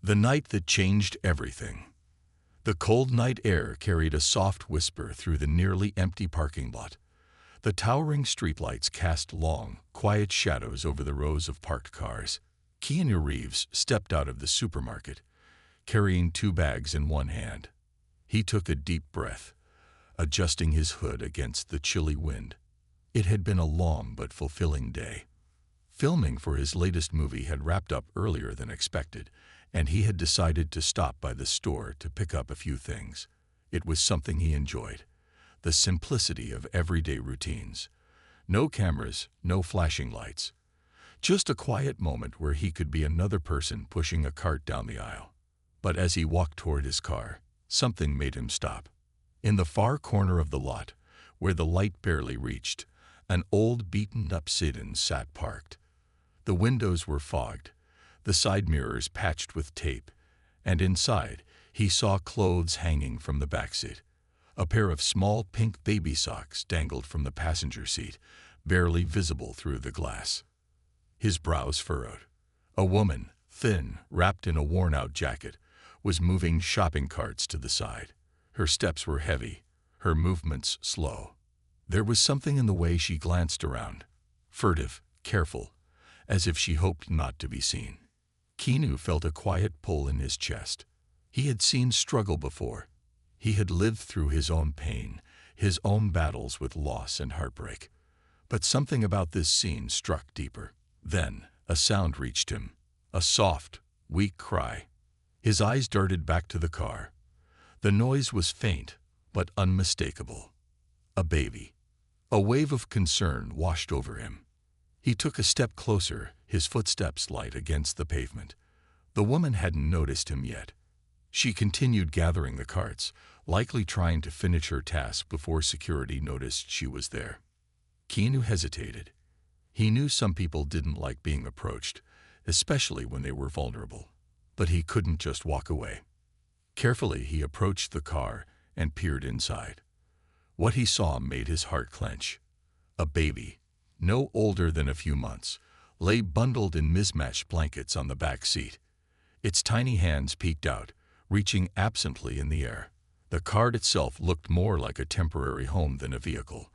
The night that changed everything. The cold night air carried a soft whisper through the nearly empty parking lot. The towering streetlights cast long, quiet shadows over the rows of parked cars. Keanu Reeves stepped out of the supermarket, carrying 2 bags in one hand. He took a deep breath, adjusting his hood against the chilly wind. It had been a long but fulfilling day. Filming for his latest movie had wrapped up earlier than expected, and he had decided to stop by the store to pick up a few things. It was something he enjoyed, the simplicity of everyday routines. No cameras, no flashing lights. Just a quiet moment where he could be another person pushing a cart down the aisle. But as he walked toward his car, something made him stop. In the far corner of the lot, where the light barely reached, an old beaten-up sedan sat parked. The windows were fogged, the side mirrors patched with tape, and inside he saw clothes hanging from the backseat. A pair of small pink baby socks dangled from the passenger seat, barely visible through the glass. His brows furrowed. A woman, thin, wrapped in a worn-out jacket, was moving shopping carts to the side. Her steps were heavy, her movements slow. There was something in the way she glanced around, furtive, careful, as if she hoped not to be seen. Keanu felt a quiet pull in his chest. He had seen struggle before. He had lived through his own pain, his own battles with loss and heartbreak. But something about this scene struck deeper. Then, a sound reached him, a soft, weak cry. His eyes darted back to the car. The noise was faint, but unmistakable. A baby. A wave of concern washed over him. He took a step closer, his footsteps light against the pavement. The woman hadn't noticed him yet. She continued gathering the carts, likely trying to finish her task before security noticed she was there. Keanu hesitated. He knew some people didn't like being approached, especially when they were vulnerable. But he couldn't just walk away. Carefully, he approached the car and peered inside. What he saw made his heart clench. A baby, no older than a few months, lay bundled in mismatched blankets on the back seat. Its tiny hands peeked out, reaching absently in the air. The cart itself looked more like a temporary home than a vehicle.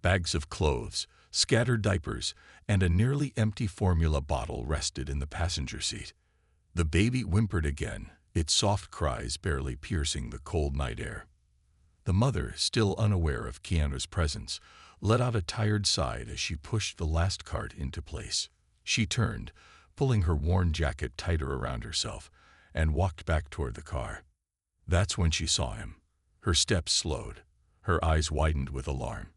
Bags of clothes, scattered diapers, and a nearly empty formula bottle rested in the passenger seat. The baby whimpered again, its soft cries barely piercing the cold night air. The mother, still unaware of Keanu's presence, let out a tired sigh as she pushed the last cart into place. She turned, pulling her worn jacket tighter around herself, and walked back toward the car. That's when she saw him. Her steps slowed, her eyes widened with alarm.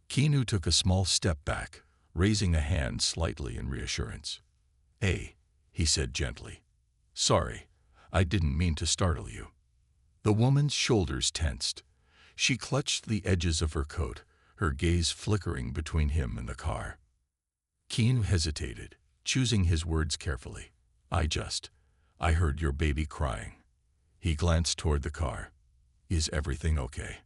Keanu took a small step back, raising a hand slightly in reassurance. "Hey," he said gently. "Sorry, I didn't mean to startle you." The woman's shoulders tensed. She clutched the edges of her coat, her gaze flickering between him and the car. Keanu hesitated, choosing his words carefully. I heard your baby crying." He glanced toward the car. "Is everything okay?"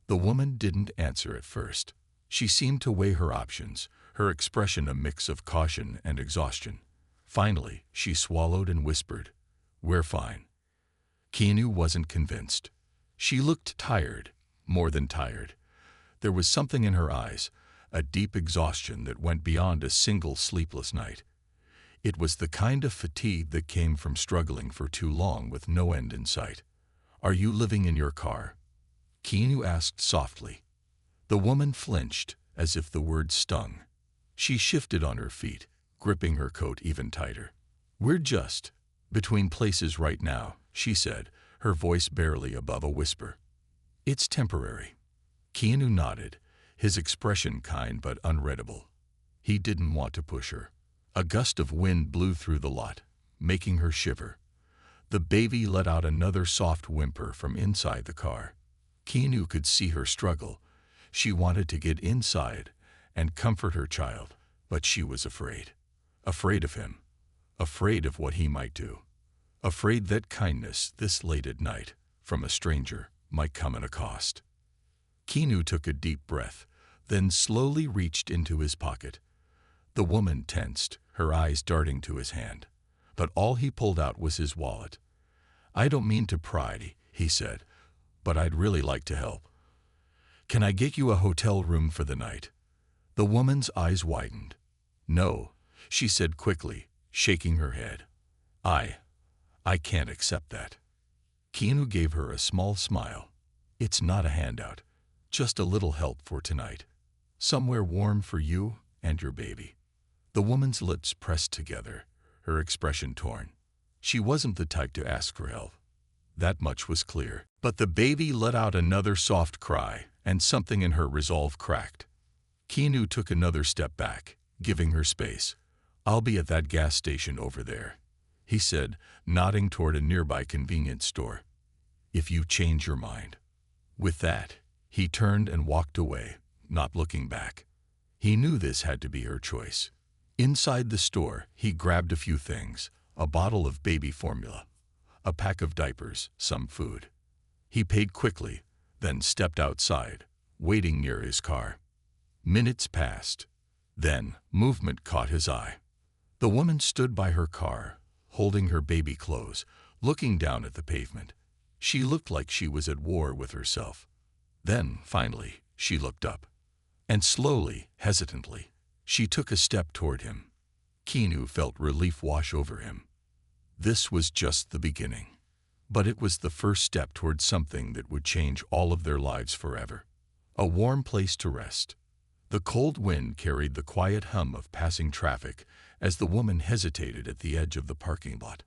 The woman didn't answer at first. She seemed to weigh her options, her expression a mix of caution and exhaustion. Finally, she swallowed and whispered, "We're fine." Keanu wasn't convinced. She looked tired, more than tired. There was something in her eyes, a deep exhaustion that went beyond a single sleepless night. It was the kind of fatigue that came from struggling for too long with no end in sight. "Are you living in your car?" Keanu asked softly. The woman flinched, as if the words stung. She shifted on her feet, gripping her coat even tighter. "We're just between places right now," she said, her voice barely above a whisper. "It's temporary." Keanu nodded, his expression kind but unreadable. He didn't want to push her. A gust of wind blew through the lot, making her shiver. The baby let out another soft whimper from inside the car. Keanu could see her struggle. She wanted to get inside and comfort her child, but she was afraid. Afraid of him. Afraid of what he might do. Afraid that kindness this late at night, from a stranger, might come at a cost. Keanu took a deep breath, then slowly reached into his pocket. The woman tensed, her eyes darting to his hand. but all he pulled out was his wallet. "I don't mean to pry," he said, "but I'd really like to help. Can I get you a hotel room for the night?" The woman's eyes widened. "No," she said quickly, shaking her head. I can't accept that." Keanu gave her a small smile. "It's not a handout, just a little help for tonight. Somewhere warm for you and your baby." The woman's lips pressed together, her expression torn. She wasn't the type to ask for help. That much was clear. But the baby let out another soft cry, and something in her resolve cracked. Keanu took another step back, giving her space. "I'll be at that gas station over there," he said, nodding toward a nearby convenience store. "If you change your mind." With that, he turned and walked away, not looking back. He knew this had to be her choice. Inside the store, he grabbed a few things: a bottle of baby formula, a pack of diapers, some food. He paid quickly, then stepped outside, waiting near his car. Minutes passed. Then, movement caught his eye. The woman stood by her car, holding her baby clothes, looking down at the pavement. She looked like she was at war with herself. Then, finally, she looked up. And slowly, hesitantly, she took a step toward him. Keanu felt relief wash over him. This was just the beginning. But it was the first step toward something that would change all of their lives forever. A warm place to rest. The cold wind carried the quiet hum of passing traffic as the woman hesitated at the edge of the parking lot.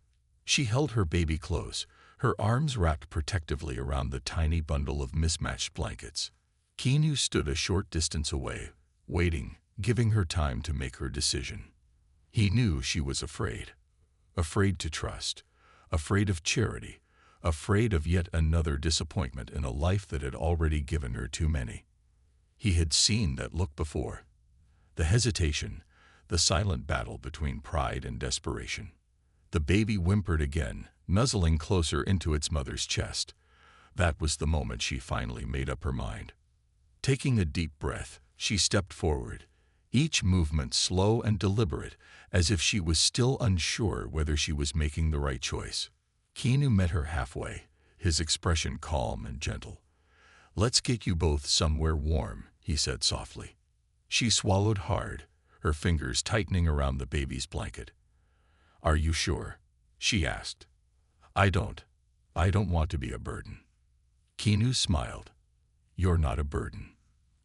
She held her baby close, her arms wrapped protectively around the tiny bundle of mismatched blankets. Keanu stood a short distance away, waiting, giving her time to make her decision. He knew she was afraid. Afraid to trust. Afraid of charity. Afraid of yet another disappointment in a life that had already given her too many. He had seen that look before. The hesitation, the silent battle between pride and desperation. The baby whimpered again, nuzzling closer into its mother's chest. That was the moment she finally made up her mind. Taking a deep breath, she stepped forward, each movement slow and deliberate, as if she was still unsure whether she was making the right choice. Keanu met her halfway, his expression calm and gentle. "Let's get you both somewhere warm," he said softly. She swallowed hard, her fingers tightening around the baby's blanket. "Are you sure?" she asked. I don't want to be a burden." Keanu smiled. "You're not a burden.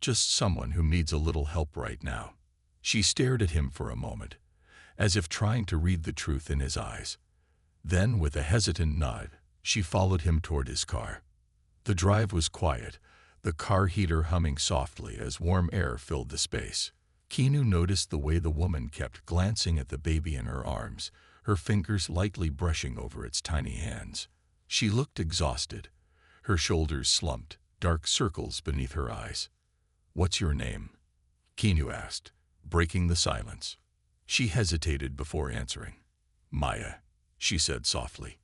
Just someone who needs a little help right now." She stared at him for a moment, as if trying to read the truth in his eyes. Then, with a hesitant nod, she followed him toward his car. The drive was quiet, the car heater humming softly as warm air filled the space. Keanu noticed the way the woman kept glancing at the baby in her arms, her fingers lightly brushing over its tiny hands. She looked exhausted, her shoulders slumped, dark circles beneath her eyes. "What's your name?" Keanu asked, breaking the silence. She hesitated before answering. "Maya," she said softly.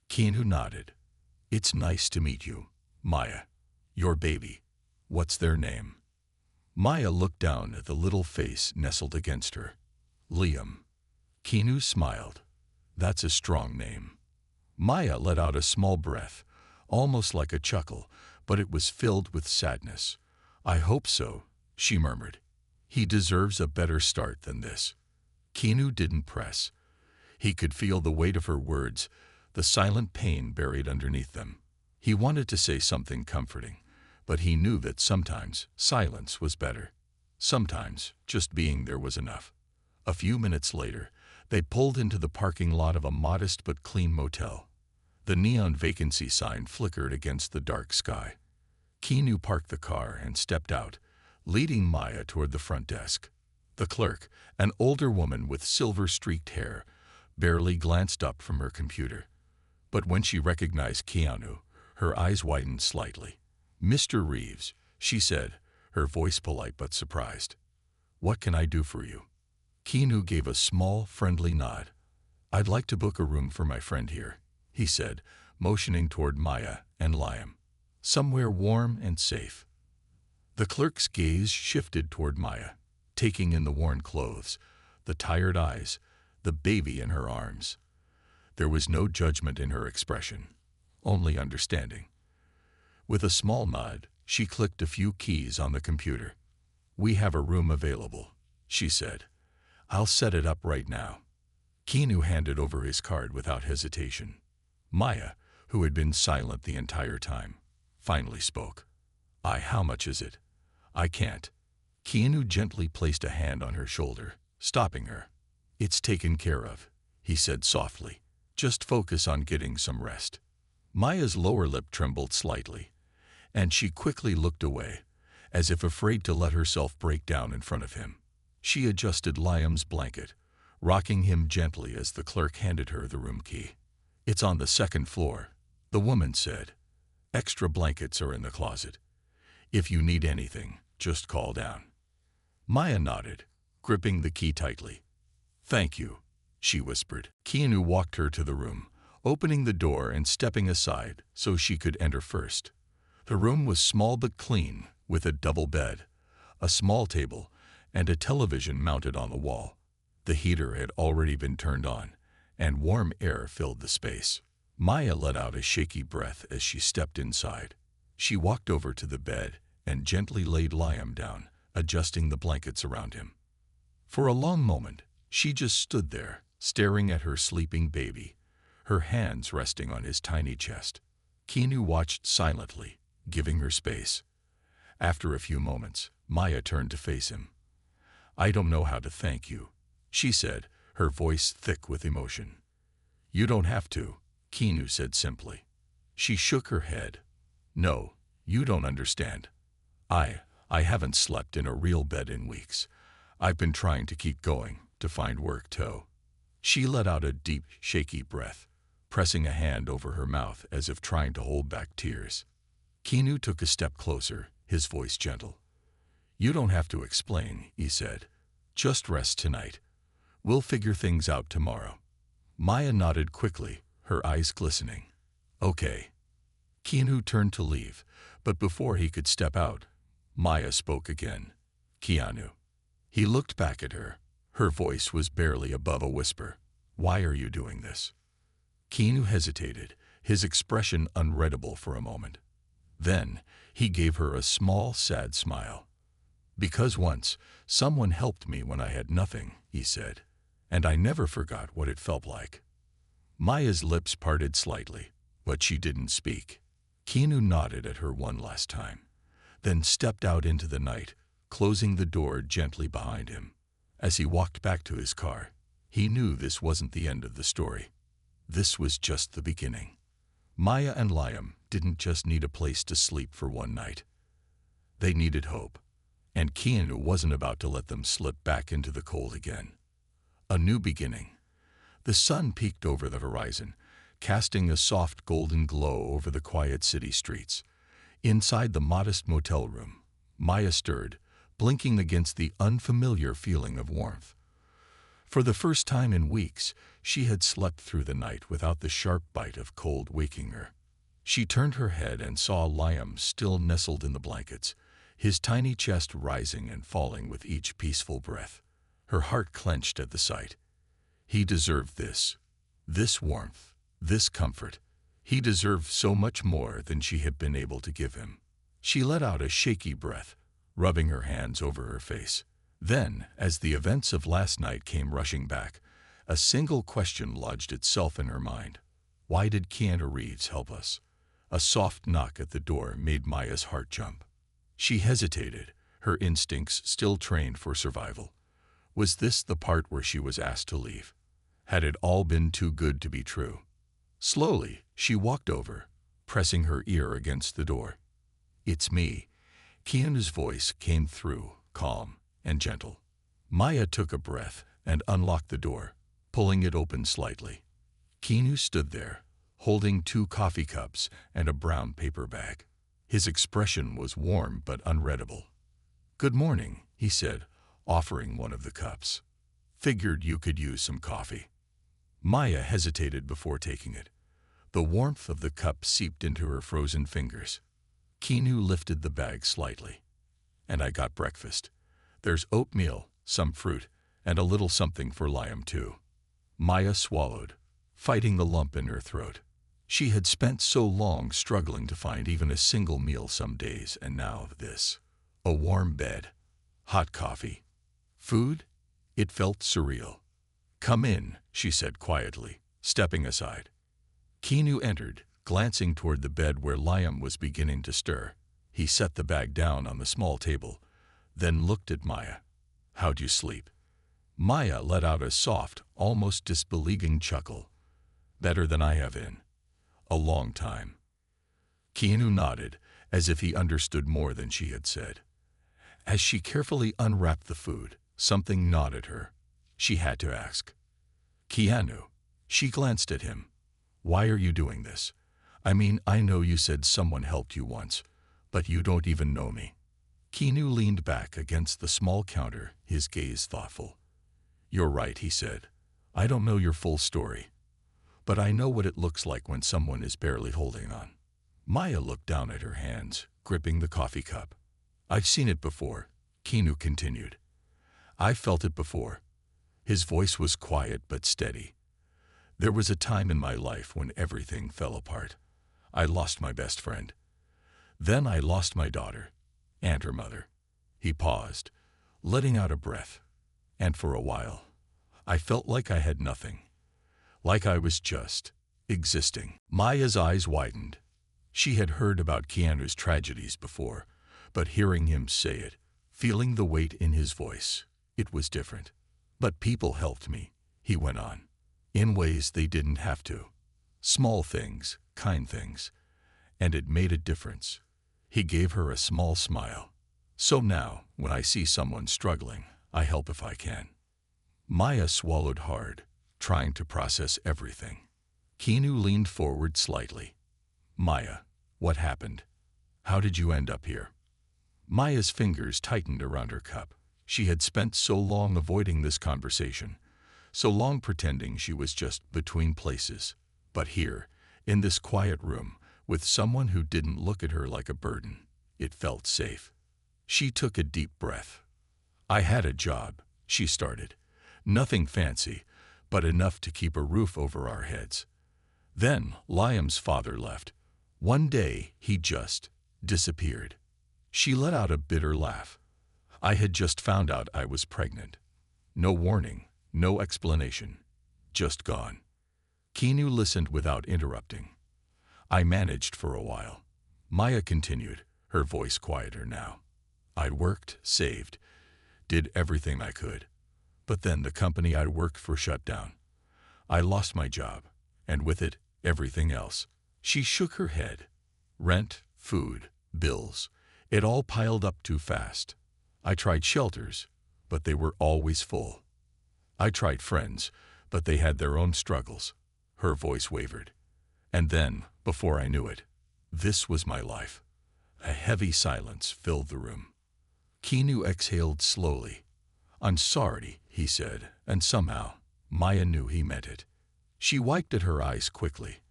Keanu nodded. "It's nice to meet you, Maya. Your baby, what's their name?" Maya looked down at the little face nestled against her. "Liam." Keanu smiled. "That's a strong name." Maya let out a small breath, almost like a chuckle, but it was filled with sadness. "I hope so," she murmured. "He deserves a better start than this." Keanu didn't press. He could feel the weight of her words, the silent pain buried underneath them. He wanted to say something comforting, but he knew that sometimes silence was better. Sometimes just being there was enough. A few minutes later, they pulled into the parking lot of a modest but clean motel. The neon vacancy sign flickered against the dark sky. Keanu parked the car and stepped out, leading Maya toward the front desk. The clerk, an older woman with silver-streaked hair, barely glanced up from her computer. But when she recognized Keanu, her eyes widened slightly. "Mr. Reeves," she said, her voice polite but surprised. "What can I do for you?" Keanu gave a small, friendly nod. "I'd like to book a room for my friend here," he said, motioning toward Maya and Liam. "Somewhere warm and safe." The clerk's gaze shifted toward Maya, taking in the worn clothes, the tired eyes, the baby in her arms. There was no judgment in her expression, only understanding. With a small nod, she clicked a few keys on the computer. "We have a room available," she said. "I'll set it up right now." Keanu handed over his card without hesitation. Maya, who had been silent the entire time, finally spoke. How much is it?" "I can't." Keanu gently placed a hand on her shoulder, stopping her. "It's taken care of," he said softly. "Just focus on getting some rest." Maya's lower lip trembled slightly, and she quickly looked away, as if afraid to let herself break down in front of him. She adjusted Liam's blanket, rocking him gently as the clerk handed her the room key. "It's on the second floor," the woman said. "Extra blankets are in the closet. If you need anything, just call down." Maya nodded, gripping the key tightly. "Thank you," she whispered. Keanu walked her to the room, opening the door and stepping aside so she could enter first. The room was small but clean, with a double bed, a small table, and a television mounted on the wall. The heater had already been turned on, and warm air filled the space. Maya let out a shaky breath as she stepped inside. She walked over to the bed and gently laid Liam down, adjusting the blankets around him. For a long moment, she just stood there, staring at her sleeping baby, her hands resting on his tiny chest. Keanu watched silently, giving her space. After a few moments, Maya turned to face him. "I don't know how to thank you," she said, her voice thick with emotion. "You don't have to," Keanu said simply. She shook her head. "No, you don't understand. I haven't slept in a real bed in weeks. I've been trying to keep going, to find work too." She let out a deep, shaky breath, pressing a hand over her mouth as if trying to hold back tears. Keanu took a step closer, his voice gentle. "You don't have to explain," he said. "Just rest tonight. We'll figure things out tomorrow." Maya nodded quickly, her eyes glistening. "Okay." Keanu turned to leave, but before he could step out, Maya spoke again. "Keanu." He looked back at her. Her voice was barely above a whisper. "Why are you doing this?" Keanu hesitated, his expression unreadable for a moment. Then, he gave her a small, sad smile. "Because once, someone helped me when I had nothing," he said, "and I never forgot what it felt like." Maya's lips parted slightly, but she didn't speak. Keanu nodded at her one last time, then stepped out into the night, closing the door gently behind him. As he walked back to his car, he knew this wasn't the end of the story. This was just the beginning. Maya and Liam didn't just need a place to sleep for one night. They needed hope, and Keanu wasn't about to let them slip back into the cold again. A new beginning. The sun peeked over the horizon, casting a soft golden glow over the quiet city streets. Inside the modest motel room, Maya stirred, blinking against the unfamiliar feeling of warmth. For the first time in weeks, she had slept through the night without the sharp bite of cold waking her. She turned her head and saw Liam still nestled in the blankets, his tiny chest rising and falling with each peaceful breath. Her heart clenched at the sight. He deserved this. This warmth, this comfort. He deserved so much more than she had been able to give him. She let out a shaky breath, rubbing her hands over her face. Then, as the events of last night came rushing back, a single question lodged itself in her mind. Why did Keanu Reeves help us? A soft knock at the door made Maya's heart jump. She hesitated, her instincts still trained for survival. Was this the part where she was asked to leave? Had it all been too good to be true? Slowly, she walked over, pressing her ear against the door. "It's me." Keanu's voice came through, calm and gentle. Maya took a breath and unlocked the door, pulling it open slightly. Keanu stood there, holding 2 coffee cups and a brown paper bag. His expression was warm but unreadable. "Good morning," he said, offering one of the cups. "Figured you could use some coffee." Maya hesitated before taking it. The warmth of the cup seeped into her frozen fingers. Keanu lifted the bag slightly. "And I got breakfast. There's oatmeal, some fruit, and a little something for Liam too." Maya swallowed, fighting the lump in her throat. She had spent so long struggling to find even a single meal some days, and now this. A warm bed, hot coffee, food. It felt surreal. "Come in," she said quietly, stepping aside. Keanu entered, glancing toward the bed where Liam was beginning to stir. He set the bag down on the small table, then looked at Maya. "How'd you sleep?" Maya let out a soft, almost disbelieving chuckle. "Better than I have in a long time." Keanu nodded, as if he understood more than she had said. As she carefully unwrapped the food, something gnawed at her. She had to ask. "Keanu," she glanced at him. "Why are you doing this? I mean, I know you said someone helped you once, but you don't even know me." Keanu leaned back against the small counter, his gaze thoughtful. "You're right," he said. "I don't know your full story, but I know what it looks like when someone is barely holding on." Maya looked down at her hands, gripping the coffee cup. "I've seen it before," Keanu continued. "I've felt it before." His voice was quiet but steady. "There was a time in my life when everything fell apart. I lost my best friend. Then I lost my daughter and her mother." He paused, letting out a breath. "And for a while, I felt like I had nothing. Like I was just existing." Maya's eyes widened. She had heard about Keanu's tragedies before, but hearing him say it, feeling the weight in his voice, it was different. "But people helped me," he went on, "in ways they didn't have to. Small things, kind things. And it made a difference." He gave her a small smile. "So now, when I see someone struggling, I help if I can." Maya swallowed hard, trying to process everything. Keanu leaned forward slightly. "Maya, what happened? How did you end up here?" Maya's fingers tightened around her cup. She had spent so long avoiding this conversation, so long pretending she was just between places. But here, in this quiet room, with someone who didn't look at her like a burden, it felt safe. She took a deep breath. "I had a job," she started. "Nothing fancy, but enough to keep a roof over our heads. Then Liam's father left. One day, he just disappeared." She let out a bitter laugh. "I had just found out I was pregnant. No warning, no explanation. Just gone." Keanu listened without interrupting. "I managed for a while," Maya continued, her voice quieter now. "I'd worked, saved, did everything I could. But then the company I'd worked for shut down. I lost my job, and with it, everything else." She shook her head. "Rent, food, bills. It all piled up too fast. I tried shelters, but they were always full. I tried friends, but they had their own struggles." Her voice wavered. "And then, before I knew it, this was my life." A heavy silence filled the room. Keanu exhaled slowly. "I'm sorry," he said, and somehow, Maya knew he meant it. She wiped at her eyes quickly.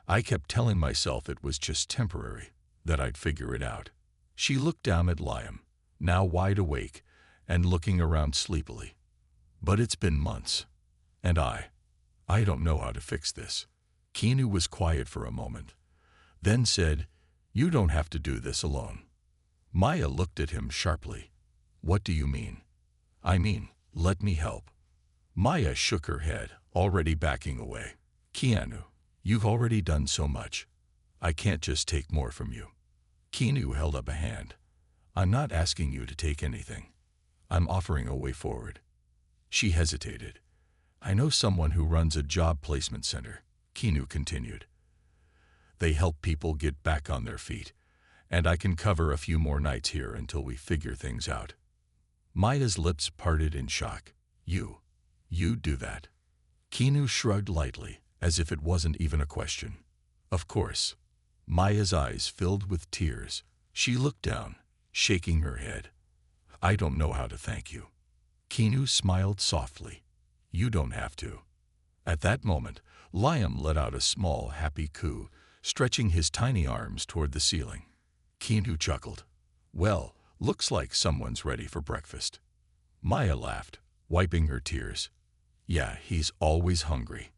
"I kept telling myself it was just temporary, that I'd figure it out." She looked down at Liam, now wide awake and looking around sleepily. "But it's been months, and I don't know how to fix this." Keanu was quiet for a moment, then said, "You don't have to do this alone." Maya looked at him sharply. "What do you mean?" "I mean, let me help." Maya shook her head, already backing away. "Keanu, you've already done so much. I can't just take more from you." Keanu held up a hand. "I'm not asking you to take anything. I'm offering a way forward." She hesitated. "I know someone who runs a job placement center," Keanu continued. "They help people get back on their feet, and I can cover a few more nights here until we figure things out." Maya's lips parted in shock. You do that?" Keanu shrugged lightly, as if it wasn't even a question. "Of course." Maya's eyes filled with tears. She looked down, shaking her head. "I don't know how to thank you." Keanu smiled softly. "You don't have to." At that moment, Liam let out a small, happy coo, stretching his tiny arms toward the ceiling. Keanu chuckled. "Well, looks like someone's ready for breakfast." Maya laughed, wiping her tears. "Yeah, he's always hungry."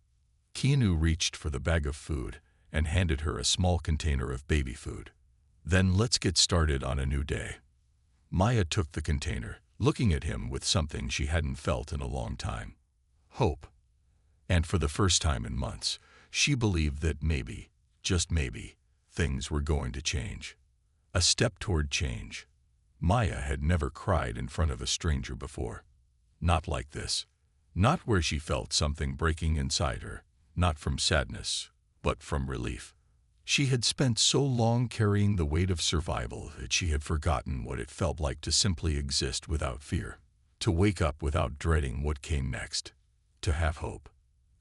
Keanu reached for the bag of food and handed her a small container of baby food. Then let's get started on a new day. Maya took the container, looking at him with something she hadn't felt in a long time. Hope. And for the first time in months, she believed that maybe, just maybe, things were going to change. A step toward change. Maya had never cried in front of a stranger before. Not like this. Not where she felt something breaking inside her, not from sadness, but from relief. She had spent so long carrying the weight of survival that she had forgotten what it felt like to simply exist without fear, to wake up without dreading what came next, to have hope.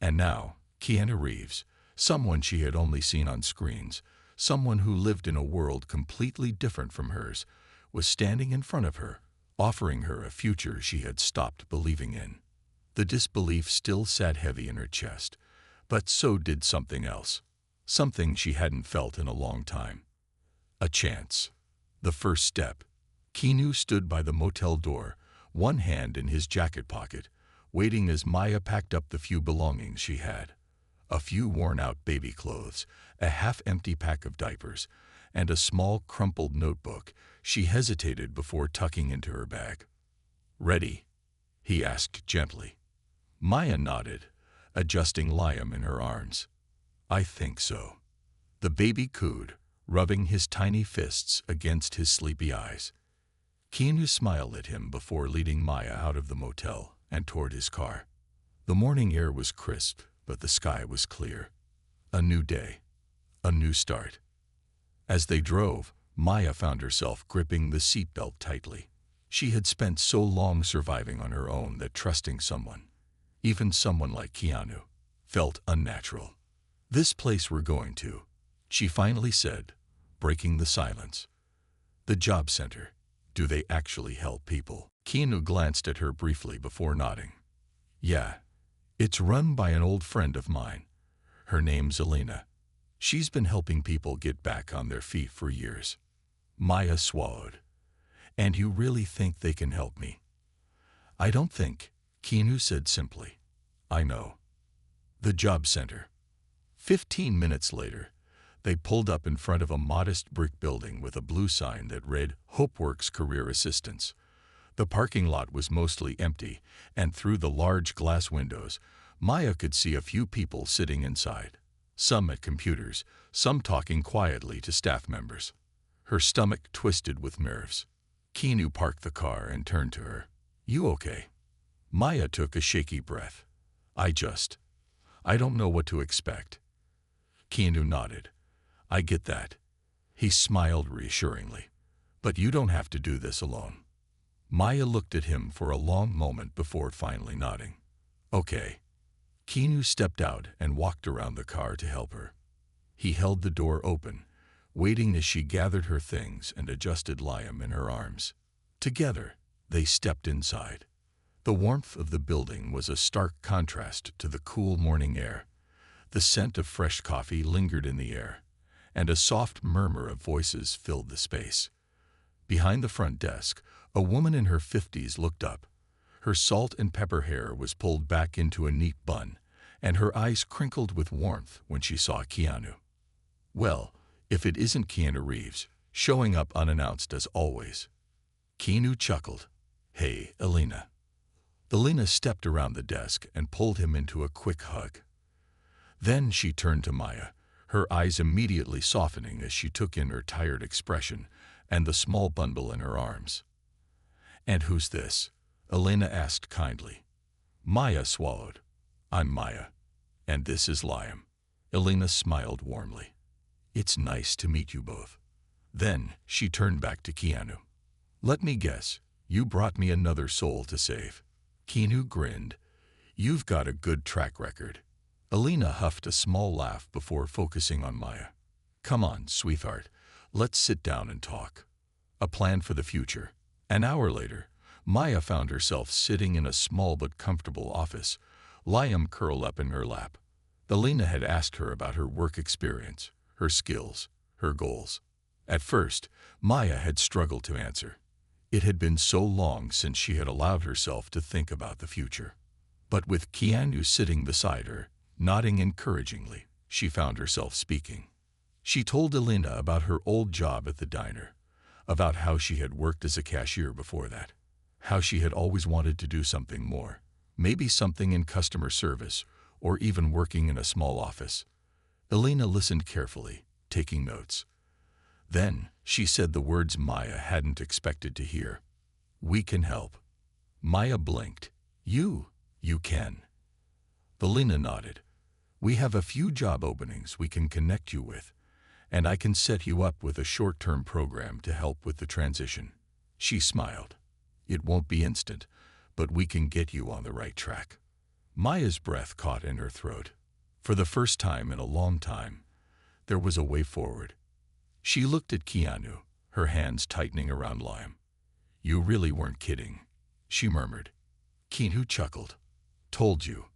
And now, Keanu Reeves, someone she had only seen on screens, someone who lived in a world completely different from hers, was standing in front of her, offering her a future she had stopped believing in. The disbelief still sat heavy in her chest, but so did something else, something she hadn't felt in a long time. A chance. The first step. Keanu stood by the motel door, one hand in his jacket pocket, waiting as Maya packed up the few belongings she had. A few worn-out baby clothes, a half-empty pack of diapers, and a small crumpled notebook she hesitated before tucking into her bag. "Ready?" he asked gently. Maya nodded, adjusting Liam in her arms. "I think so." The baby cooed, rubbing his tiny fists against his sleepy eyes. Keanu smiled at him before leading Maya out of the motel and toward his car. The morning air was crisp, but the sky was clear. A new day. A new start. As they drove, Maya found herself gripping the seatbelt tightly. She had spent so long surviving on her own that trusting someone, even someone like Keanu, felt unnatural. "This place we're going to," she finally said, breaking the silence. "The job center. Do they actually help people?" Keanu glanced at her briefly before nodding. "Yeah. It's run by an old friend of mine. Her name's Elena. She's been helping people get back on their feet for years." Maya swallowed. "And you really think they can help me?" "I don't think," Keanu said simply. "I know." The job center. 15 minutes later, they pulled up in front of a modest brick building with a blue sign that read HopeWorks Career Assistance. The parking lot was mostly empty, and through the large glass windows, Maya could see a few people sitting inside, some at computers, some talking quietly to staff members. Her stomach twisted with nerves. Keanu parked the car and turned to her. "You okay?" Maya took a shaky breath. I don't know what to expect." Keanu nodded. "I get that." He smiled reassuringly. "But you don't have to do this alone." Maya looked at him for a long moment before finally nodding. "Okay." Keanu stepped out and walked around the car to help her. He held the door open, waiting as she gathered her things and adjusted Liam in her arms. Together, they stepped inside. The warmth of the building was a stark contrast to the cool morning air. The scent of fresh coffee lingered in the air, and a soft murmur of voices filled the space. Behind the front desk, a woman in her 50s looked up. Her salt and pepper hair was pulled back into a neat bun, and her eyes crinkled with warmth when she saw Keanu. Well, if it isn't Keanu Reeves, showing up unannounced as always. Keanu chuckled. "Hey, Elena." Elena stepped around the desk and pulled him into a quick hug. Then she turned to Maya, her eyes immediately softening as she took in her tired expression and the small bundle in her arms. "And who's this?" Elena asked kindly. Maya swallowed. "I'm Maya. And this is Liam." Elena smiled warmly. "It's nice to meet you both." Then she turned back to Keanu. "Let me guess, you brought me another soul to save." Keanu grinned. "You've got a good track record." Elena huffed a small laugh before focusing on Maya. "Come on, sweetheart, let's sit down and talk. A plan for the future." An hour later, Maya found herself sitting in a small but comfortable office, Liam curled up in her lap. Elena had asked her about her work experience, her skills, her goals. At first, Maya had struggled to answer. It had been so long since she had allowed herself to think about the future. But with Keanu sitting beside her, Nodding encouragingly, she found herself speaking. She told Elena about her old job at the diner, about how she had worked as a cashier before that, how she had always wanted to do something more, maybe something in customer service, or even working in a small office. Elena listened carefully, taking notes. Then she said the words Maya hadn't expected to hear. "We can help." Maya blinked. You can." Elena nodded. "We have a few job openings we can connect you with, and I can set you up with a short-term program to help with the transition." She smiled. "It won't be instant, but we can get you on the right track." Maya's breath caught in her throat. For the first time in a long time, there was a way forward. She looked at Keanu, her hands tightening around Liam. "You really weren't kidding," she murmured. Keanu chuckled. "Told you."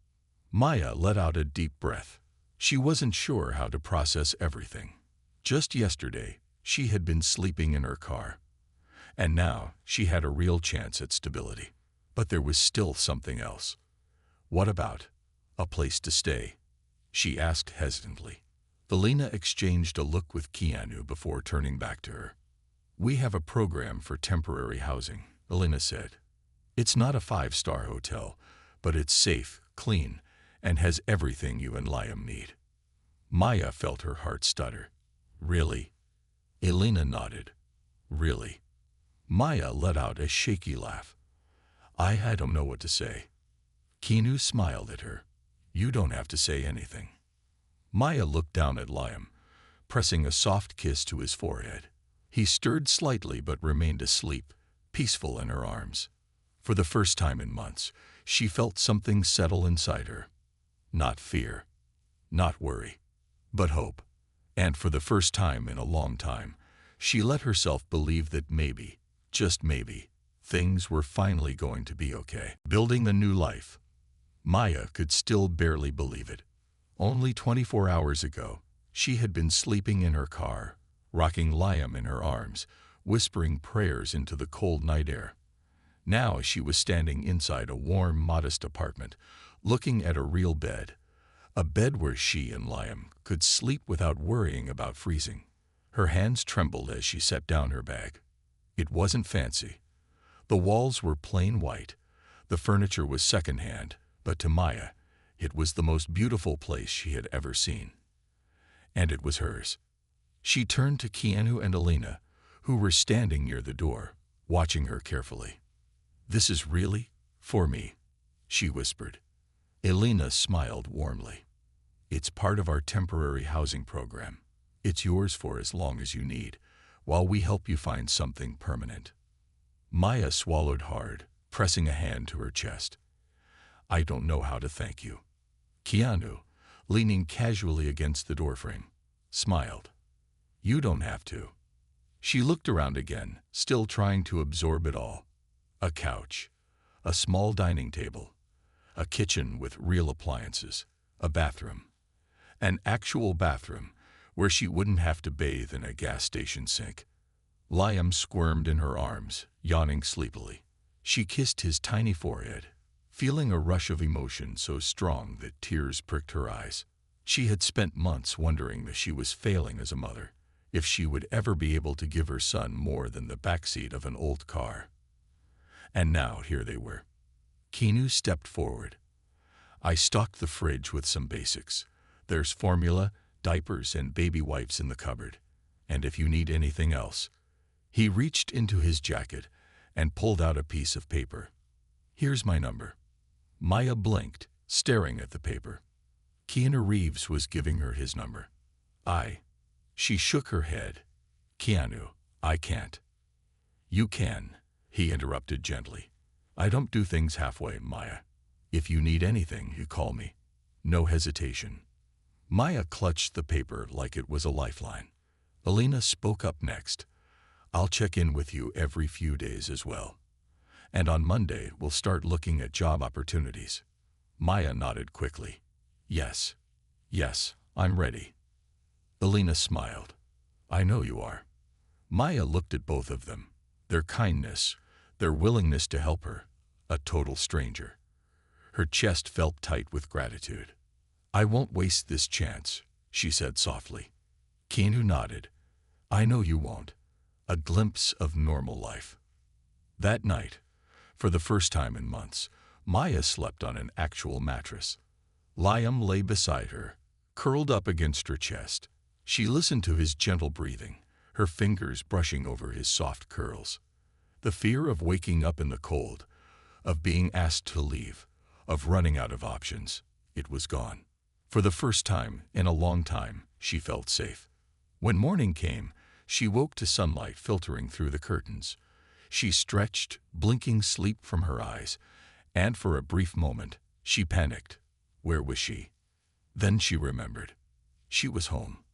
Maya let out a deep breath. She wasn't sure how to process everything. Just yesterday, she had been sleeping in her car, and now she had a real chance at stability. But there was still something else. "What about a place to stay?" she asked hesitantly. Elena exchanged a look with Keanu before turning back to her. "We have a program for temporary housing," Elena said. "It's not a 5-star hotel, but it's safe, clean, and has everything you and Liam need." Maya felt her heart stutter. "Really?" Elena nodded. "Really?" Maya let out a shaky laugh. I don't know what to say." Keanu smiled at her. "You don't have to say anything." Maya looked down at Liam, pressing a soft kiss to his forehead. He stirred slightly but remained asleep, peaceful in her arms. For the first time in months, she felt something settle inside her. Not fear, not worry, but hope. And for the first time in a long time, she let herself believe that maybe, just maybe, things were finally going to be okay. Building a new life. Maya could still barely believe it. Only 24 hours ago, she had been sleeping in her car, rocking Liam in her arms, whispering prayers into the cold night air. Now she was standing inside a warm, modest apartment, looking at a real bed. A bed where she and Liam could sleep without worrying about freezing. Her hands trembled as she set down her bag. It wasn't fancy. The walls were plain white. The furniture was secondhand, but to Maya, it was the most beautiful place she had ever seen. And it was hers. She turned to Keanu and Elena, who were standing near the door, watching her carefully. "This is really for me," she whispered. Elena smiled warmly. "It's part of our temporary housing program. It's yours for as long as you need, while we help you find something permanent." Maya swallowed hard, pressing a hand to her chest. "I don't know how to thank you." Keanu, leaning casually against the doorframe, smiled. "You don't have to." She looked around again, still trying to absorb it all. A couch, a small dining table, a kitchen with real appliances, a bathroom. An actual bathroom where she wouldn't have to bathe in a gas station sink. Liam squirmed in her arms, yawning sleepily. She kissed his tiny forehead, feeling a rush of emotion so strong that tears pricked her eyes. She had spent months wondering if she was failing as a mother, if she would ever be able to give her son more than the backseat of an old car. And now here they were. Keanu stepped forward. "I stocked the fridge with some basics. There's formula, diapers, and baby wipes in the cupboard. And if you need anything else." He reached into his jacket and pulled out a piece of paper. "Here's my number." Maya blinked, staring at the paper. Keanu Reeves was giving her his number. She shook her head. "Keanu, I can't." "You can," he interrupted gently. "I don't do things halfway, Maya. If you need anything, you call me. No hesitation." Maya clutched the paper like it was a lifeline. Elena spoke up next. "I'll check in with you every few days as well. And on Monday, we'll start looking at job opportunities." Maya nodded quickly. Yes, I'm ready." Elena smiled. "I know you are." Maya looked at both of them. Their kindness, their willingness to help her, a total stranger. Her chest felt tight with gratitude. "I won't waste this chance," she said softly. Keanu nodded. "I know you won't." A glimpse of normal life. That night, for the first time in months, Maya slept on an actual mattress. Liam lay beside her, curled up against her chest. She listened to his gentle breathing, her fingers brushing over his soft curls. The fear of waking up in the cold, of being asked to leave, of running out of options, it was gone. For the first time in a long time, she felt safe. When morning came, she woke to sunlight filtering through the curtains. She stretched, blinking sleep from her eyes, and for a brief moment, she panicked. Where was she? Then she remembered. She was home.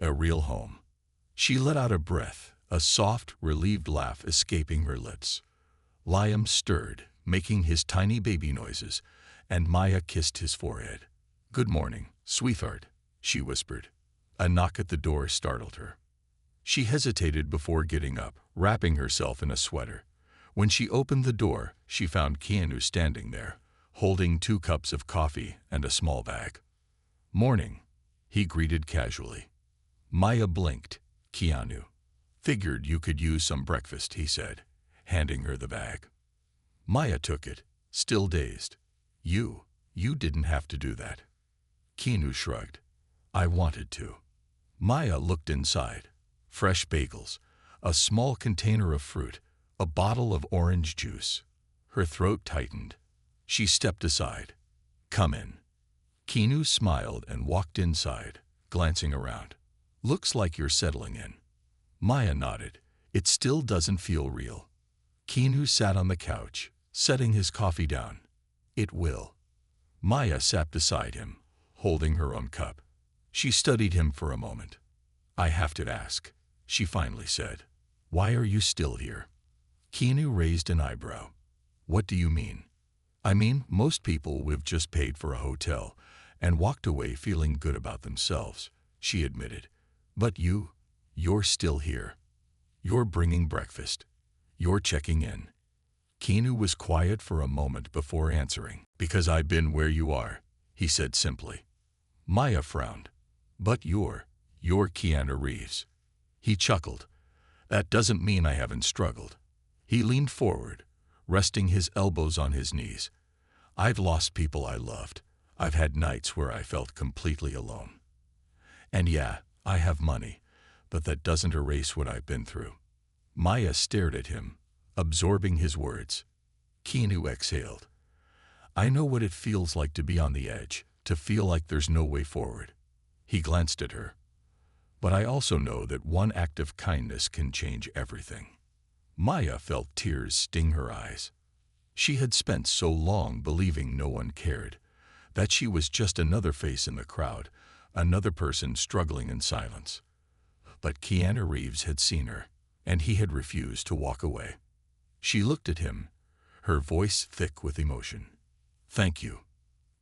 A real home. She let out a breath, a soft, relieved laugh escaping her lips. Liam stirred, making his tiny baby noises, and Maya kissed his forehead. "Good morning, sweetheart," she whispered. A knock at the door startled her. She hesitated before getting up, wrapping herself in a sweater. When she opened the door, she found Keanu standing there, holding 2 cups of coffee and a small bag. "Morning," he greeted casually. Maya blinked. "Keanu. Figured you could use some breakfast," he said, handing her the bag. Maya took it, still dazed. You didn't have to do that." Keanu shrugged. "I wanted to." Maya looked inside. Fresh bagels, a small container of fruit, a bottle of orange juice. Her throat tightened. She stepped aside. "Come in." Keanu smiled and walked inside, glancing around. "Looks like you're settling in." Maya nodded. "It still doesn't feel real." Keanu sat on the couch, setting his coffee down. "It will." Maya sat beside him, holding her own cup. She studied him for a moment. "I have to ask," she finally said. "Why are you still here?" Keanu raised an eyebrow. "What do you mean?" "I mean, most people would have just paid for a hotel and walked away feeling good about themselves," she admitted. "But you're still here. You're bringing breakfast. You're checking in." Keanu was quiet for a moment before answering. "Because I've been where you are," he said simply. Maya frowned. "But you're Keanu Reeves." He chuckled. "That doesn't mean I haven't struggled." He leaned forward, resting his elbows on his knees. "I've lost people I loved. I've had nights where I felt completely alone. And yeah, I have money, but that doesn't erase what I've been through." Maya stared at him, absorbing his words. Keanu exhaled. "I know what it feels like to be on the edge, to feel like there's no way forward." He glanced at her. "But I also know that one act of kindness can change everything." Maya felt tears sting her eyes. She had spent so long believing no one cared, that she was just another face in the crowd, another person struggling in silence. But Keanu Reeves had seen her, and he had refused to walk away. She looked at him, her voice thick with emotion. "Thank you."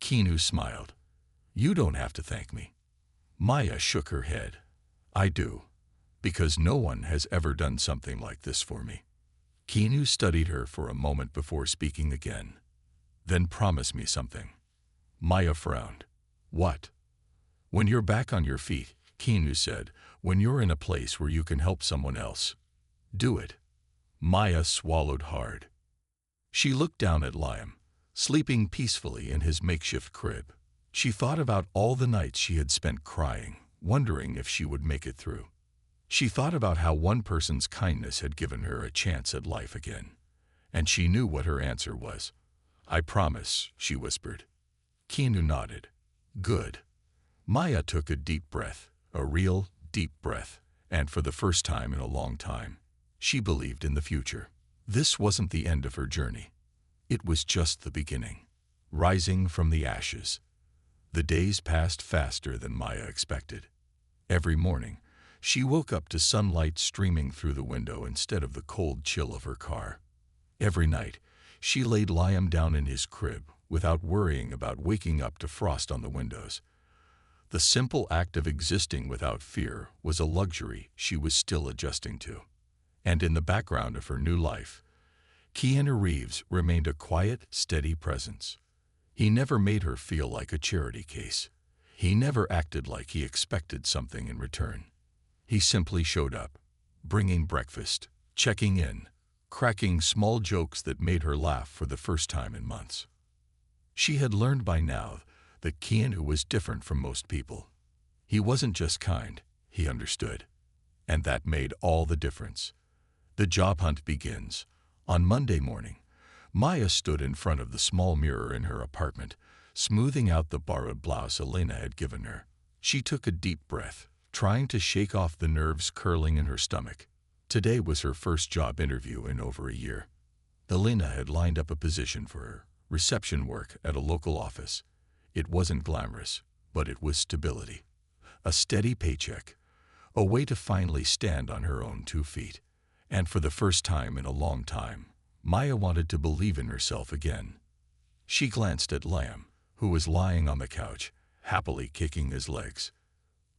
Keanu smiled. "You don't have to thank me." Maya shook her head. "I do, because no one has ever done something like this for me." Keanu studied her for a moment before speaking again. "Then promise me something." Maya frowned. "What?" "When you're back on your feet," Keanu said, "when you're in a place where you can help someone else. Do it." Maya swallowed hard. She looked down at Liam, sleeping peacefully in his makeshift crib. She thought about all the nights she had spent crying, wondering if she would make it through. She thought about how one person's kindness had given her a chance at life again. And she knew what her answer was. "I promise," she whispered. Keanu nodded. "Good." Maya took a deep breath, a real, deep breath, and for the first time in a long time, she believed in the future. This wasn't the end of her journey. It was just the beginning. Rising from the ashes. The days passed faster than Maya expected. Every morning, she woke up to sunlight streaming through the window instead of the cold chill of her car. Every night, she laid Liam down in his crib without worrying about waking up to frost on the windows. The simple act of existing without fear was a luxury she was still adjusting to. And in the background of her new life, Keanu Reeves remained a quiet, steady presence. He never made her feel like a charity case. He never acted like he expected something in return. He simply showed up, bringing breakfast, checking in, cracking small jokes that made her laugh for the first time in months. She had learned by now that Keanu was different from most people. He wasn't just kind, he understood. And that made all the difference. The job hunt begins. On Monday morning, Maya stood in front of the small mirror in her apartment, smoothing out the borrowed blouse Elena had given her. She took a deep breath, trying to shake off the nerves curling in her stomach. Today was her first job interview in over a year. Elena had lined up a position for her, reception work at a local office. It wasn't glamorous, but it was stability. A steady paycheck, a way to finally stand on her own 2 feet. And for the first time in a long time, Maya wanted to believe in herself again. She glanced at Lamb, who was lying on the couch, happily kicking his legs.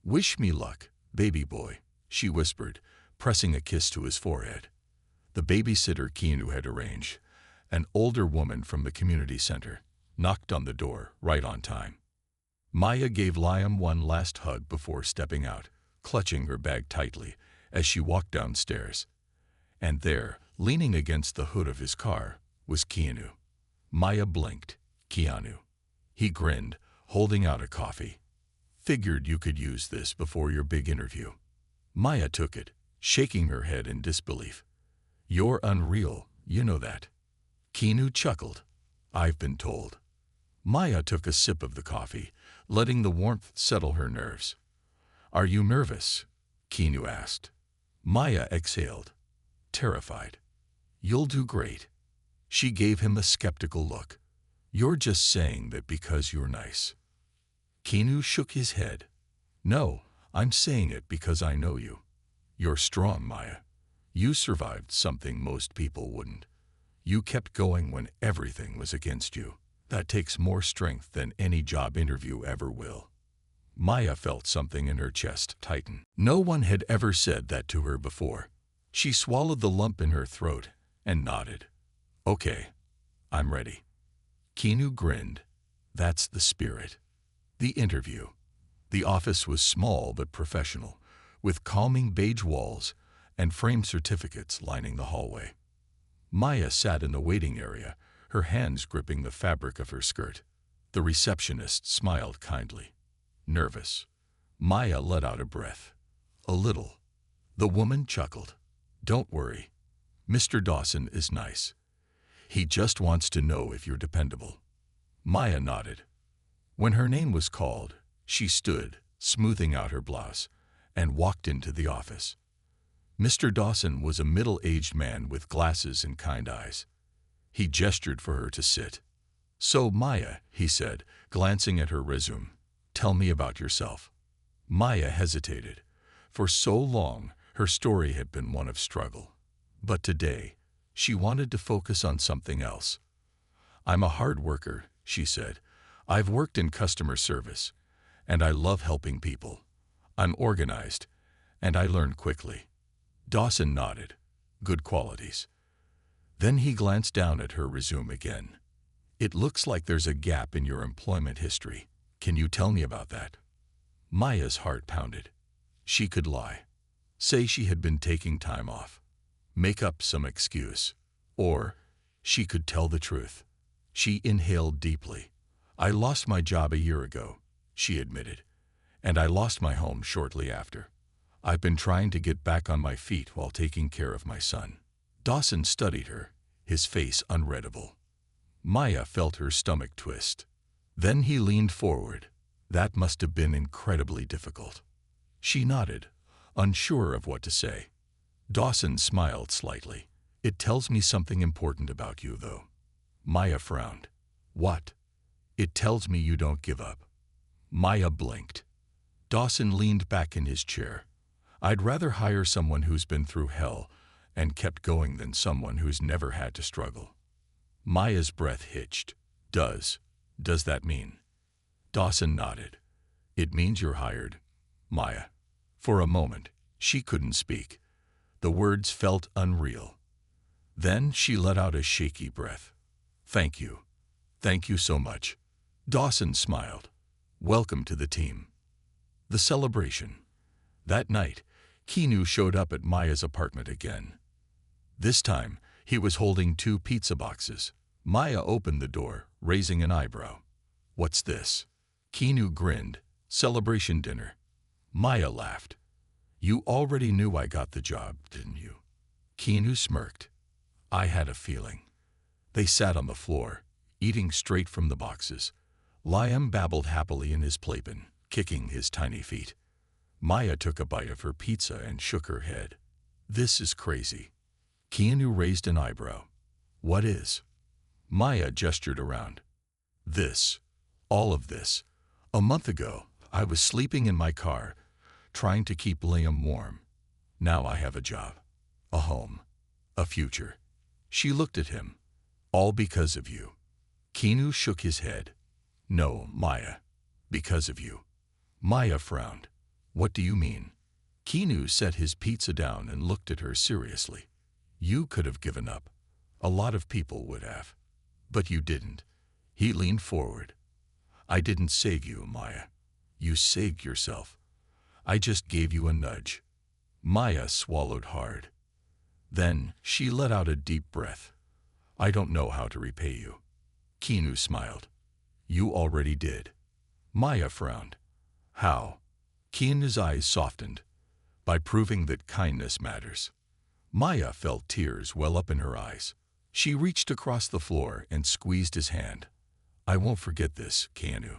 "Wish me luck, baby boy," she whispered, pressing a kiss to his forehead. The babysitter Keanu had arranged, an older woman from the community center, knocked on the door right on time. Maya gave Liam one last hug before stepping out, clutching her bag tightly as she walked downstairs. And there, leaning against the hood of his car, was Keanu. Maya blinked. "Keanu." He grinned, holding out a coffee. "Figured you could use this before your big interview." Maya took it, shaking her head in disbelief. "You're unreal, you know that." Keanu chuckled. "I've been told." Maya took a sip of the coffee, letting the warmth settle her nerves. "Are you nervous?" Keanu asked. Maya exhaled, terrified. "You'll do great." She gave him a skeptical look. "You're just saying that because you're nice." Keanu shook his head. "No, I'm saying it because I know you. You're strong, Maya. You survived something most people wouldn't. You kept going when everything was against you. That takes more strength than any job interview ever will." Maya felt something in her chest tighten. No one had ever said that to her before. She swallowed the lump in her throat and nodded. "Okay, I'm ready." Keanu grinned. "That's the spirit." The interview. The office was small but professional, with calming beige walls and framed certificates lining the hallway. Maya sat in the waiting area, her hands gripping the fabric of her skirt. The receptionist smiled kindly. Nervous, Maya let out a breath. "A little." The woman chuckled. "Don't worry. Mr. Dawson is nice. He just wants to know if you're dependable." Maya nodded. When her name was called, she stood, smoothing out her blouse, and walked into the office. Mr. Dawson was a middle-aged man with glasses and kind eyes. He gestured for her to sit. "So, Maya," he said, glancing at her resume, "tell me about yourself." Maya hesitated. For so long, her story had been one of struggle. But today, she wanted to focus on something else. "I'm a hard worker," she said. "I've worked in customer service, and I love helping people. I'm organized, and I learn quickly." Dawson nodded. "Good qualities." Then he glanced down at her resume again. "It looks like there's a gap in your employment history. Can you tell me about that?" Maya's heart pounded. She could lie. Say she had been taking time off. Make up some excuse. Or she could tell the truth. She inhaled deeply. "I lost my job a year ago," she admitted. "And I lost my home shortly after. I've been trying to get back on my feet while taking care of my son." Dawson studied her, his face unreadable. Maya felt her stomach twist. Then he leaned forward. "That must have been incredibly difficult." She nodded, unsure of what to say. Dawson smiled slightly. "It tells me something important about you, though." Maya frowned. "What?" "It tells me you don't give up." Maya blinked. Dawson leaned back in his chair. "I'd rather hire someone who's been through hell and kept going than someone who's never had to struggle." Maya's breath hitched. Does that mean?" Dawson nodded. "It means you're hired, Maya." For a moment, she couldn't speak. The words felt unreal. Then she let out a shaky breath. "Thank you. Thank you so much." Dawson smiled. Welcome to the team. The celebration. That night, Keanu showed up at Maya's apartment again. This time, he was holding 2 pizza boxes. Maya opened the door, raising an eyebrow. What's this? Keanu grinned. Celebration dinner. Maya laughed. You already knew I got the job, didn't you? Keanu smirked. I had a feeling. They sat on the floor, eating straight from the boxes. Liam babbled happily in his playpen, kicking his tiny feet. Maya took a bite of her pizza and shook her head. This is crazy. Keanu raised an eyebrow. What is? Maya gestured around. This. All of this. A month ago, I was sleeping in my car, trying to keep Liam warm. Now I have a job, a home, a future. She looked at him. All because of you. Keanu shook his head. No, Maya. Because of you. Maya frowned. What do you mean? Keanu set his pizza down and looked at her seriously. You could have given up. A lot of people would have. But you didn't. He leaned forward. I didn't save you, Maya. You saved yourself. I just gave you a nudge. Maya swallowed hard. Then she let out a deep breath. I don't know how to repay you. Keanu smiled. You already did. Maya frowned. How? Keanu's eyes softened. By proving that kindness matters. Maya felt tears well up in her eyes. She reached across the floor and squeezed his hand. I won't forget this, Keanu.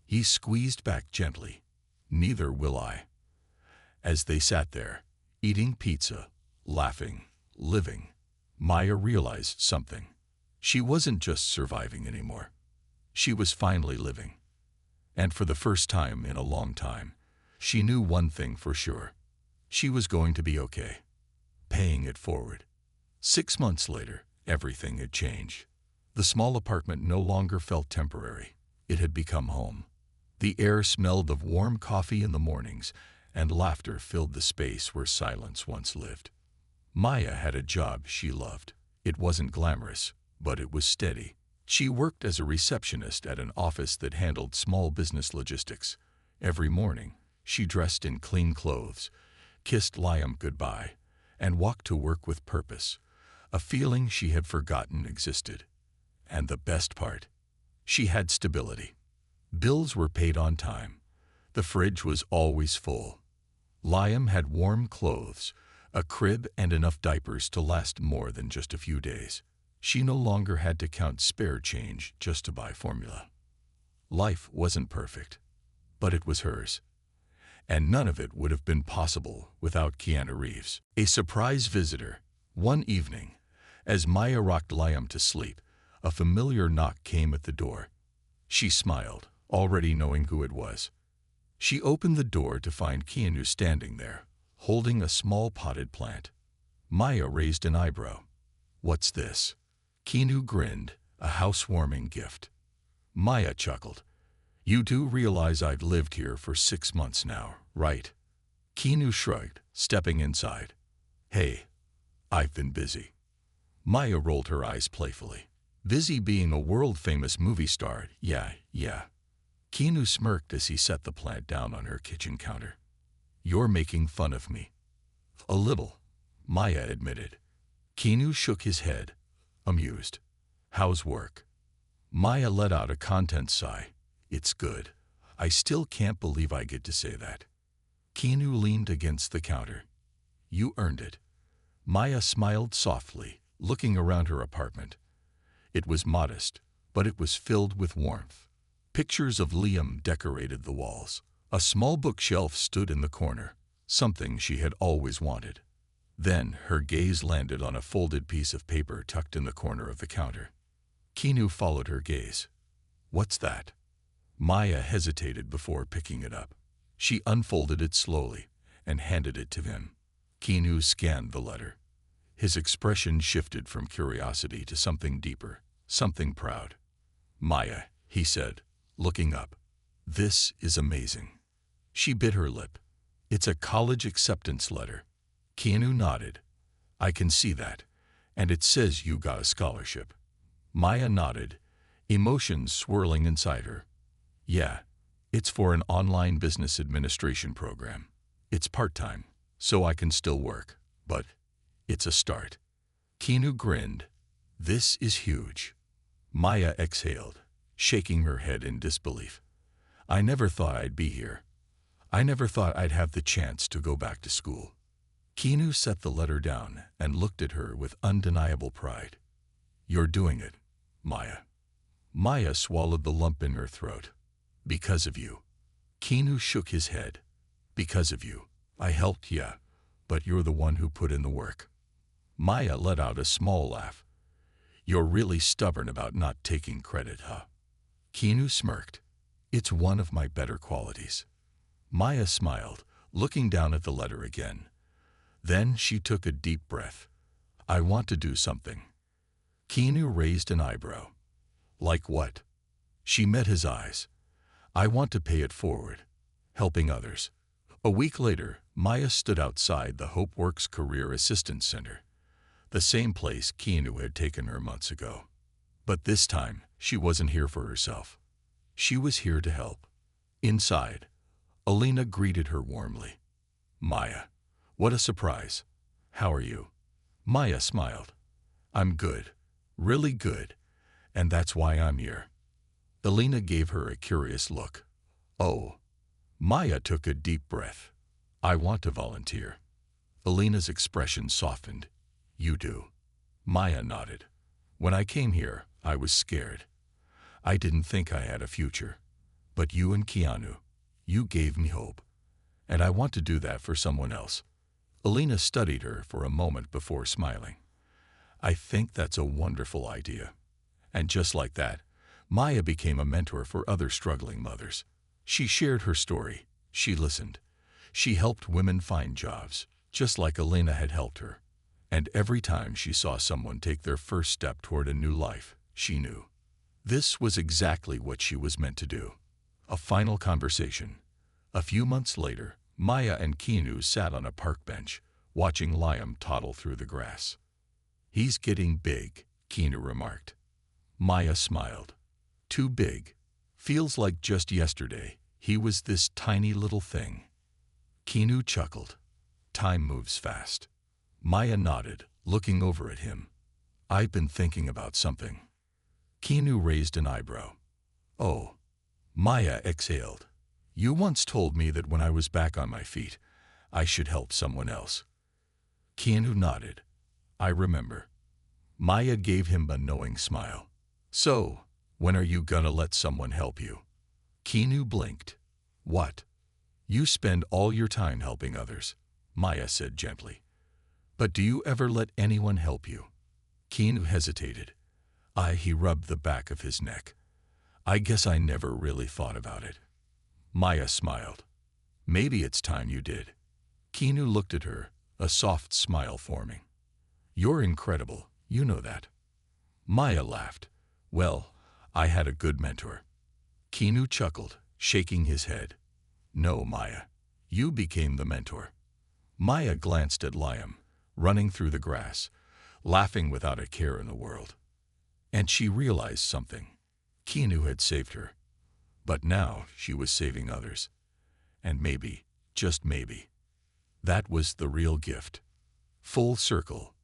He squeezed back gently. Neither will I. As they sat there, eating pizza, laughing, living, Maya realized something. She wasn't just surviving anymore. She was finally living. And for the first time in a long time, she knew one thing for sure. She was going to be okay. Paying it forward. 6 months later, everything had changed. The small apartment no longer felt temporary. It had become home. The air smelled of warm coffee in the mornings, and laughter filled the space where silence once lived. Maya had a job she loved. It wasn't glamorous, but it was steady. She worked as a receptionist at an office that handled small business logistics. Every morning, she dressed in clean clothes, kissed Liam goodbye, and walked to work with purpose, a feeling she had forgotten existed. And the best part, she had stability. Bills were paid on time. The fridge was always full. Liam had warm clothes, a crib, and enough diapers to last more than just a few days. She no longer had to count spare change just to buy formula. Life wasn't perfect, but it was hers. And none of it would have been possible without Keanu Reeves. A surprise visitor. One evening, as Maya rocked Liam to sleep, a familiar knock came at the door. She smiled, already knowing who it was. She opened the door to find Keanu standing there, holding a small potted plant. Maya raised an eyebrow. What's this? Keanu grinned, a housewarming gift. Maya chuckled. You do realize I've lived here for 6 months now, right? Keanu shrugged, stepping inside. Hey, I've been busy. Maya rolled her eyes playfully. Busy being a world-famous movie star, yeah. Keanu smirked as he set the plant down on her kitchen counter. You're making fun of me. A little, Maya admitted. Keanu shook his head, amused. How's work? Maya let out a content sigh. It's good. I still can't believe I get to say that. Keanu leaned against the counter. You earned it. Maya smiled softly, looking around her apartment. It was modest, but it was filled with warmth. Pictures of Liam decorated the walls. A small bookshelf stood in the corner, something she had always wanted. Then her gaze landed on a folded piece of paper tucked in the corner of the counter. Keanu followed her gaze. What's that? Maya hesitated before picking it up. She unfolded it slowly and handed it to him. Keanu scanned the letter. His expression shifted from curiosity to something deeper, something proud. Maya, he said, looking up. This is amazing. She bit her lip. It's a college acceptance letter. Keanu nodded. I can see that. And it says you got a scholarship. Maya nodded, emotions swirling inside her. Yeah, It's for an online business administration program. It's part-time, so I can still work, but it's a start. Keanu grinned. This is huge. Maya exhaled, shaking her head in disbelief. I never thought I'd be here. I never thought I'd have the chance to go back to school. Keanu set the letter down and looked at her with undeniable pride. You're doing it, Maya. Maya swallowed the lump in her throat. Because of you. Keanu shook his head. Because of you. I helped, yeah, but you're the one who put in the work. Maya let out a small laugh. You're really stubborn about not taking credit, huh? Keanu smirked. It's one of my better qualities. Maya smiled, looking down at the letter again. Then she took a deep breath. I want to do something. Keanu raised an eyebrow. Like what? She met his eyes. I want to pay it forward. Helping others. A week later, Maya stood outside the HopeWorks Career Assistance Center, the same place Keanu had taken her months ago. But this time, she wasn't here for herself. She was here to help. Inside, Alina greeted her warmly. Maya, what a surprise. How are you? Maya smiled. I'm good, really good, and that's why I'm here. Alina gave her a curious look. Oh. Maya took a deep breath. I want to volunteer. Alina's expression softened. You do. Maya nodded. When I came here, I was scared. I didn't think I had a future. But you and Keanu, you gave me hope. And I want to do that for someone else. Alina studied her for a moment before smiling. I think that's a wonderful idea. And just like that, Maya became a mentor for other struggling mothers. She shared her story. She listened. She helped women find jobs, just like Alina had helped her. And every time she saw someone take their first step toward a new life, she knew. This was exactly what she was meant to do. A final conversation. A few months later, Maya and Keanu sat on a park bench, watching Liam toddle through the grass. He's getting big, Keanu remarked. Maya smiled. Too big. Feels like just yesterday, he was this tiny little thing. Keanu chuckled. Time moves fast. Maya nodded, looking over at him. I've been thinking about something. Keanu raised an eyebrow. Oh. Maya exhaled. You once told me that when I was back on my feet, I should help someone else. Keanu nodded. I remember. Maya gave him a knowing smile. So, when are you gonna let someone help you? Keanu blinked. What? You spend all your time helping others, Maya said gently. But do you ever let anyone help you? Keanu hesitated. He rubbed the back of his neck. I guess I never really thought about it. Maya smiled. Maybe it's time you did. Keanu looked at her, a soft smile forming. You're incredible, you know that. Maya laughed. Well, I had a good mentor. Keanu chuckled, shaking his head. No, Maya. You became the mentor. Maya glanced at Liam, running through the grass, laughing without a care in the world. And she realized something. Keanu had saved her. But now she was saving others. And maybe, just maybe, that was the real gift. Full circle.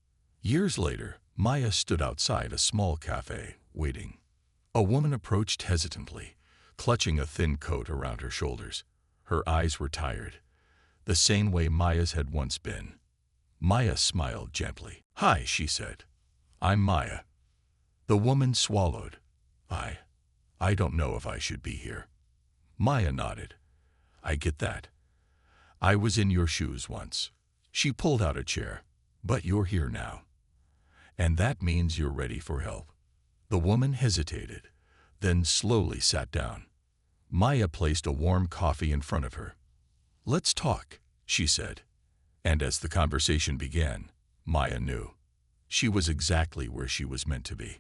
Years later, Maya stood outside a small cafe, waiting. A woman approached hesitantly, clutching a thin coat around her shoulders. Her eyes were tired, the same way Maya's had once been. Maya smiled gently. Hi, she said. I'm Maya. The woman swallowed. I don't know if I should be here. Maya nodded. I get that. I was in your shoes once. She pulled out a chair. But you're here now. And that means you're ready for help. The woman hesitated, then slowly sat down. Maya placed a warm coffee in front of her. Let's talk, she said. And as the conversation began, Maya knew. She was exactly where she was meant to be.